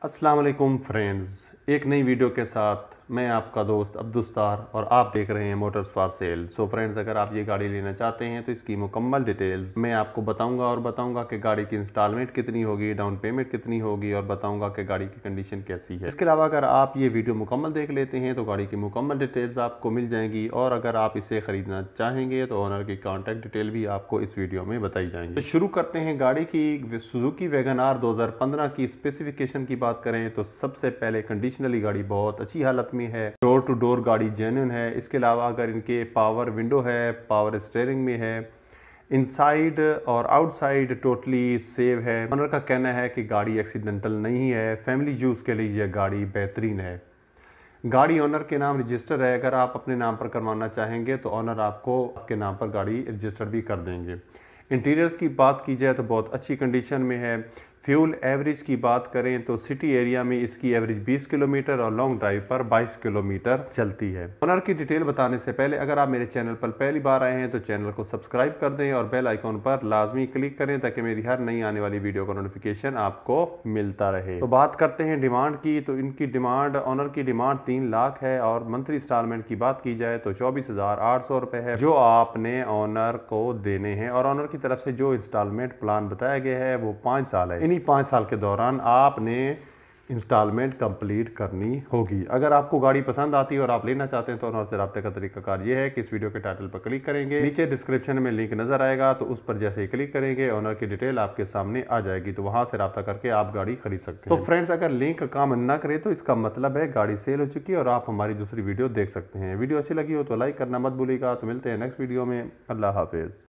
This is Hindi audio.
अस्सलाम वालेकुम फ्रेंड्स, एक नई वीडियो के साथ मैं आपका दोस्त अब्दुस्तार और आप देख रहे हैं Motors for sale. So friends, अगर आप ये गाड़ी लेना चाहते हैं तो इसकी मुकम्मल डिटेल्स मैं आपको बताऊंगा कि गाड़ी की इंस्टॉलमेंट कितनी होगी, डाउन पेमेंट कितनी होगी और बताऊंगा कि गाड़ी की कंडीशन कैसी है। इसके अलावा अगर आप ये वीडियो मुकम्मल देख लेते हैं तो गाड़ी की मुकम्मल डिटेल्स आपको मिल जाएंगी और अगर आप इसे खरीदना चाहेंगे तो ओनर की कॉन्टैक्ट डिटेल भी आपको इस वीडियो में बताई जाएंगी। तो शुरू करते हैं गाड़ी की। सुजुकी वैगन आर 2015 की स्पेसिफिकेशन की बात करें तो सबसे पहले कंडीशनली गाड़ी बहुत अच्छी हालत में है। डोर टू डोर गाड़ी जेन्युइन है। इसके अलावा अगर इनके पावर विंडो है, पावर स्टीयरिंग में है, इनसाइड और आउटसाइड टोटली सेव है। ओनर का कहना है कि गाड़ी एक्सीडेंटल नहीं है। फैमिली यूज़ के लिए यह गाड़ी बेहतरीन है। गाड़ी ओनर के नाम रजिस्टर है। अगर आप अपने नाम पर करवाना चाहेंगे तो ओनर आपको आपके नाम पर गाड़ी रजिस्टर भी कर देंगे। इंटीरियर्स की बात की जाए तो बहुत अच्छी कंडीशन में है। फ्यूल एवरेज की बात करें तो सिटी एरिया में इसकी एवरेज 20 किलोमीटर और लॉन्ग ड्राइव पर 22 किलोमीटर चलती है। ओनर की डिटेल बताने से पहले अगर आप मेरे चैनल पर पहली बार आए हैं तो चैनल को सब्सक्राइब कर दें और बेल आइकॉन पर लाजमी क्लिक करें ताकि मेरी हर नई आने वाली वीडियो का नोटिफिकेशन आपको मिलता रहे। तो बात करते हैं डिमांड की। तो इनकी डिमांड, ओनर की डिमांड 3 लाख है और मंथली इंस्टॉलमेंट की बात की जाए तो 24,800 रुपये है जो आपने ओनर को देने हैं। और ओनर की तरफ से जो इंस्टॉलमेंट प्लान बताया गया है वो 5 साल है। 5 साल के दौरान आपने इंस्टॉलमेंट कंप्लीट करनी होगी। अगर आपको गाड़ी पसंद आती है और आप लेना चाहते हैं तो ओनर से रब्ते का तरीकाकार ये है कि इस वीडियो के टाइटल पर क्लिक करेंगे, नीचे डिस्क्रिप्शन में लिंक नजर आएगा तो उस पर जैसे ही क्लिक करेंगे ओनर की डिटेल आपके सामने आ जाएगी, तो वहां से रब्ता करके आप गाड़ी खरीद सकते हैं। तो फ्रेंड्स, अगर लिंक काम ना करे तो इसका मतलब है गाड़ी सेल हो चुकी है और आप हमारी दूसरी वीडियो देख सकते हैं। वीडियो अच्छी लगी हो तो लाइक करना मत भूलिएगा। तो मिलते हैं नेक्स्ट वीडियो में। अल्लाह हाफिज।